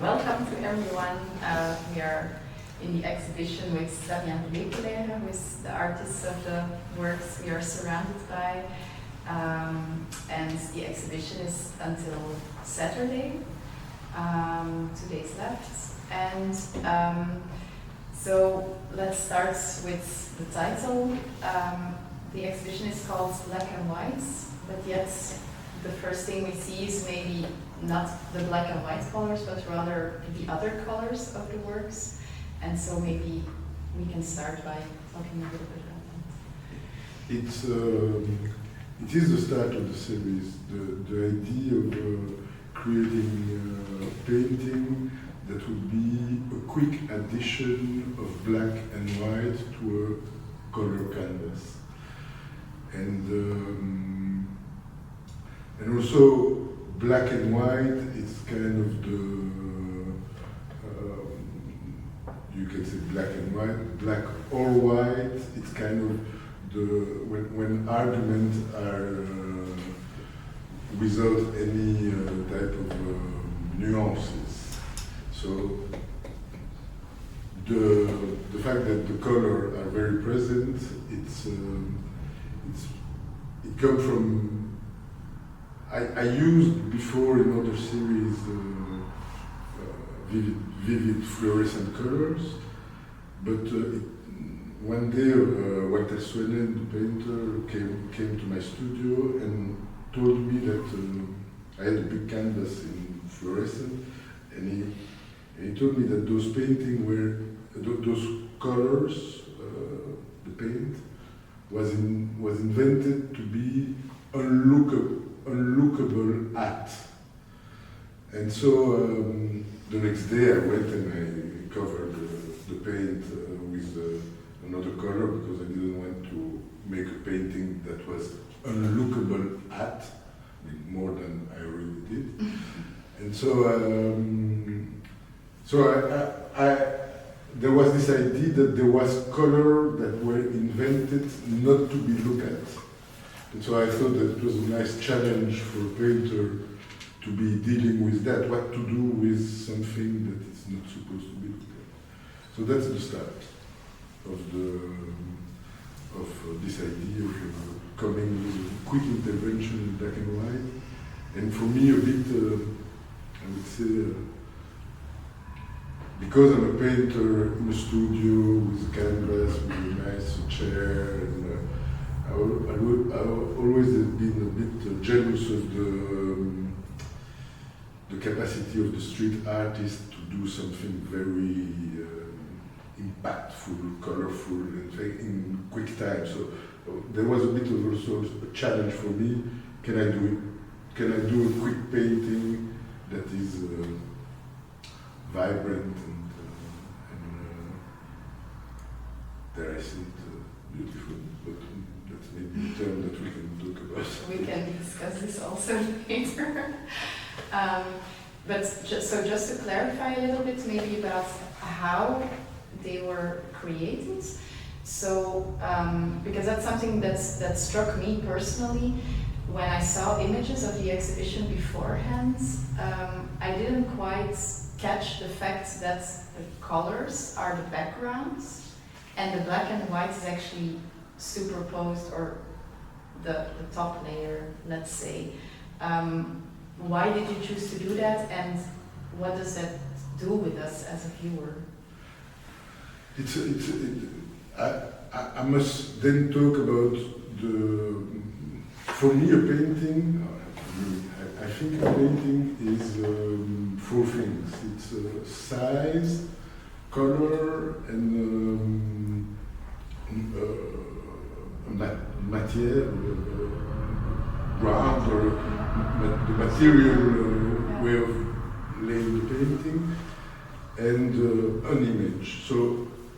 welcome to everyone. We are in the exhibition with Damien Lekelere, who is the artist of the works we are surrounded by. And the exhibition is until Saturday, 2 days left. And so let's start with the title. The exhibition is called Black and White, but yet the first thing we see is maybe not the black and white colors, but rather the other colors of the works. And so maybe we can start by talking a little bit about that. It is the start of the series, the idea of creating a painting that would be a quick addition of black and white to a color canvas. And also black and white, it's kind of the, you can say black and white, black or white, it's kind of the, when arguments are without any type of nuances. So the fact that the colors are very present, it comes from, I used before in other series vivid fluorescent colors, but one day Walter Swenen, the painter, came to my studio and told me that I had a big canvas in fluorescent, and he told me that those paintings were, those colors, the paint, was invented to be unlookable at. And so the next day I went and I covered the paint with another color because I didn't want to make a painting that was unlookable at, more than I already did. And so, there was this idea that there was color that were invented not to be looked at. And so I thought that it was a nice challenge for a painter to be dealing with that, what to do with something that is not supposed to be looked at. So that's the start of this idea of coming with a quick intervention in black and white. And for me a bit, I would say, because I'm a painter in a studio with a canvas, with a nice chair, and I've always been a bit jealous of the capacity of the street artist to do something very impactful, colorful, and in quick time. So there was a bit of also a challenge for me. Can I do it? Can I do a quick painting that is vibrant and dare I say it, beautiful? But that's maybe a term that we can talk about. We can discuss this also later. But just to clarify a little bit, maybe about how they were created. So, because that's something that struck me personally when I saw images of the exhibition beforehand. I didn't quite catch the fact that the colors are the backgrounds and the black and white is actually superposed, or the top layer, let's say. Why did you choose to do that, and what does that do with us as a viewer? I must then talk about for me a painting, I think a painting is 4 things. It's size, color, and matière, ground, or the material way of laying the painting, and an image. So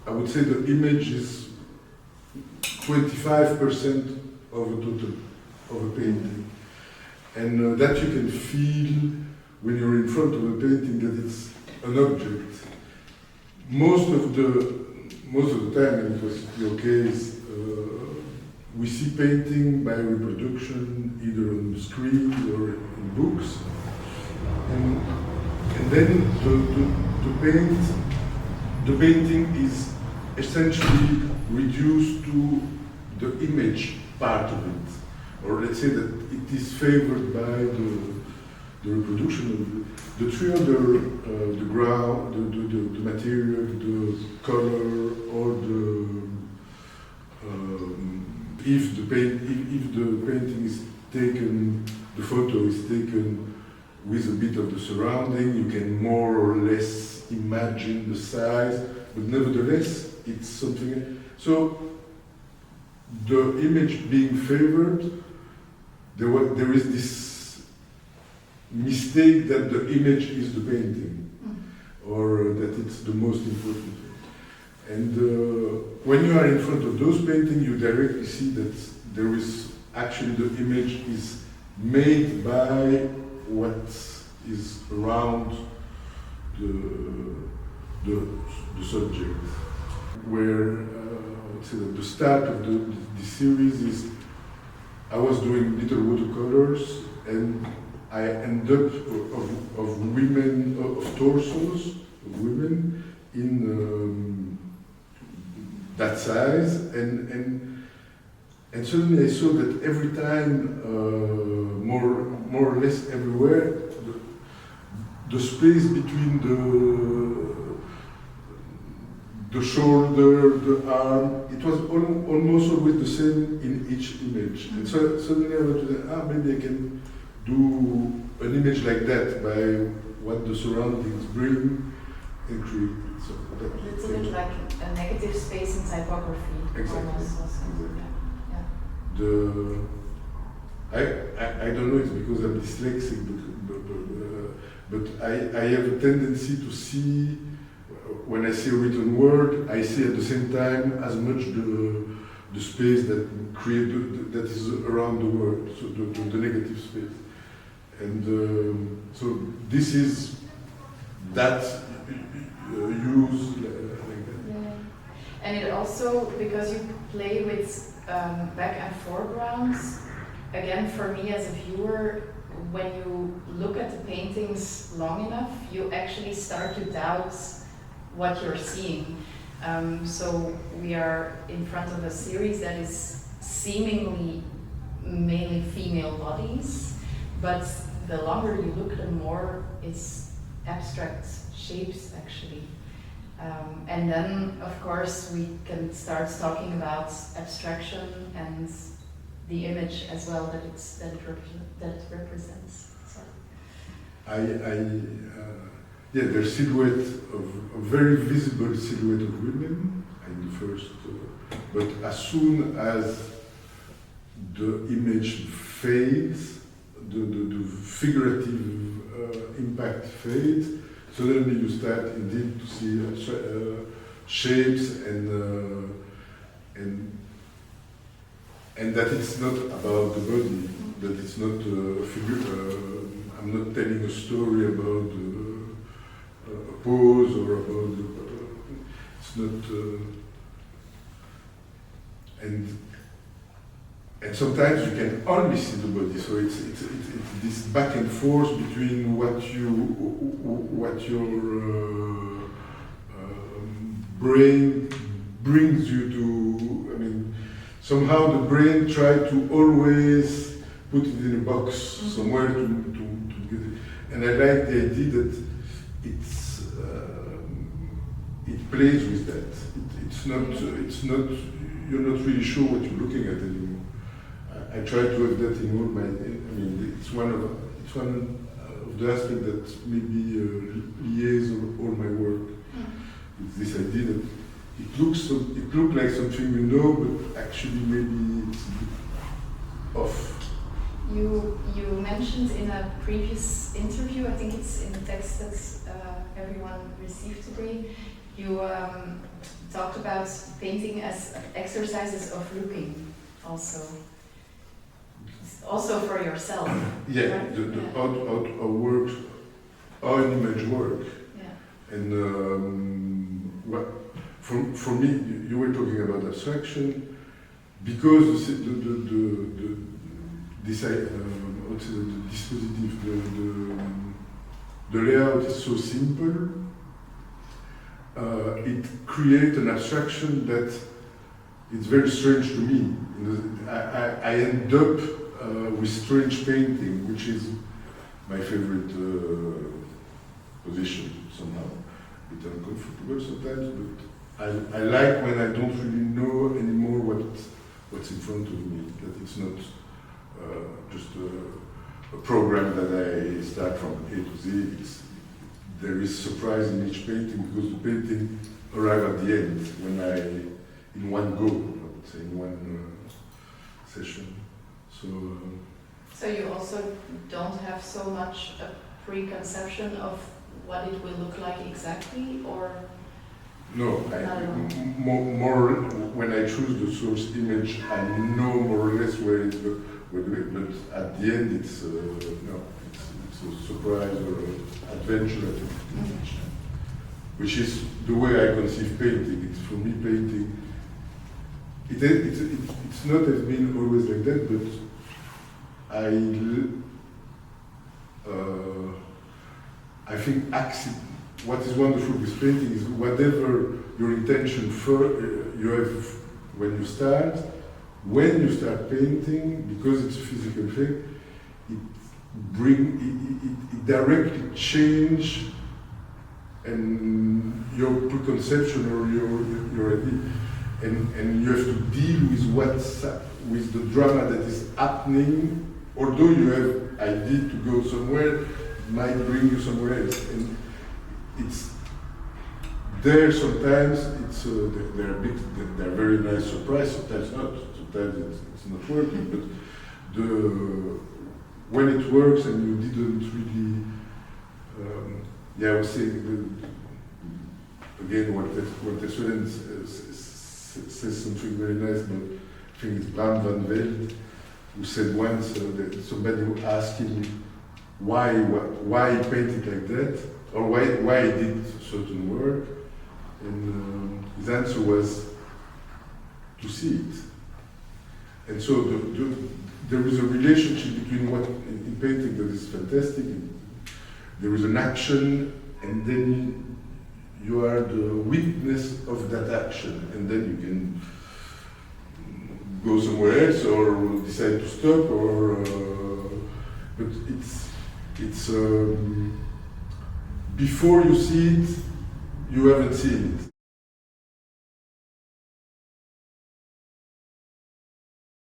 I would say the image is 25% of a total of a painting, and that you can feel when you're in front of a painting that it's an object. Most of the time, and it was your case, we see painting by reproduction either on the screen or in books, and and then the painting is essentially reduced to the image part of it, or let's say that it is favored by the reproduction of the three other, the ground, the material, the color, or if the painting is taken, the photo is taken with a bit of the surrounding, you can more or less imagine the size, but nevertheless, it's something. So the image being favored, there is this mistake that the image is the painting, or that it's the most important thing. And when you are in front of those paintings, you directly see that there is actually the image is made by what is around the subject. Where the start of the series is, I was doing little watercolors, and I end up of women, of torsos of women in that size, and suddenly I saw that every time, more or less everywhere, the space between the shoulder, the arm, it was almost always the same in each image. And so suddenly I went to maybe I can do an image like that by what the surroundings bring and create it. So a little bit like a negative space in typography. Exactly. Almost also. Exactly. I don't know, it's because I'm dyslexic, but I have a tendency to see, when I see a written word, I see at the same time as much the space that that is around the word, so the negative space. And so this is that use like that. Yeah. And it also, because you play with back and foregrounds, again, for me as a viewer, when you look at the paintings long enough, you actually start to doubt what you're seeing. So we are in front of a series that is seemingly mainly female bodies, but the longer you look, the more it's abstract shapes actually. And then, of course, we can start talking about abstraction and the image as well that it represents. So. There's silhouette a very visible silhouette of women in the first, but as soon as the image fades, the figurative impact fades, suddenly you start indeed to see shapes and that it's not about the body, that it's not a figure. I'm not telling a story about a pose or about it's not. And sometimes you can only see the body, so it's this back and forth between what your brain brings you to. I mean, somehow the brain tries to always put it in a box somewhere to get it. And I like the idea that it plays with that. It's not. You're not really sure what you're looking at anymore. I try to have that in all my. I mean, it's one of the aspects that maybe liaises all my work. It's this idea that it looks like something you know, but actually maybe it's a bit off. You mentioned in a previous interview, I think it's in the text that everyone received today. You talked about painting as exercises of looking, also for yourself. Yeah, right? our work, our image work, yeah. and for me, you were talking about abstraction, because the dispositive, the layout is so simple, it creates an abstraction that it's very strange to me. I end up with strange painting, which is my favorite position somehow. A bit uncomfortable sometimes, but I like when I don't really know anymore what's in front of me, that it's not just a program that I start from A to Z. There is surprise in each painting because the painting arrives at the end in one go, I would say, in one session. So you also don't have so much a preconception of what it will look like exactly, or? No, more when I choose the source image, I know more or less where it's going, but at the end it's a surprise or an adventure at the image, which is the way I conceive painting. It's for me painting. It's not has been always like that, but I think what is wonderful with painting is whatever your intention you have when you start painting, because it's a physical thing, it directly change and your preconception or your idea, and you have to deal with the drama that is happening. Although you have idea to go somewhere, it might bring you somewhere else, and it's there. Sometimes they're very nice surprise. Sometimes not. Sometimes it's not working. But when it works and you didn't really, I was saying again what Tessuren says something very nice. But I think it's Bram van Velde who said once that somebody asked him why he painted like that, or why he did certain work, and his answer was to see it. And so there is a relationship between what in painting that is fantastic. There is an action, and then you are the witness of that action, and then you can go somewhere else or decide to stop, but it's before you see it, you haven't seen it.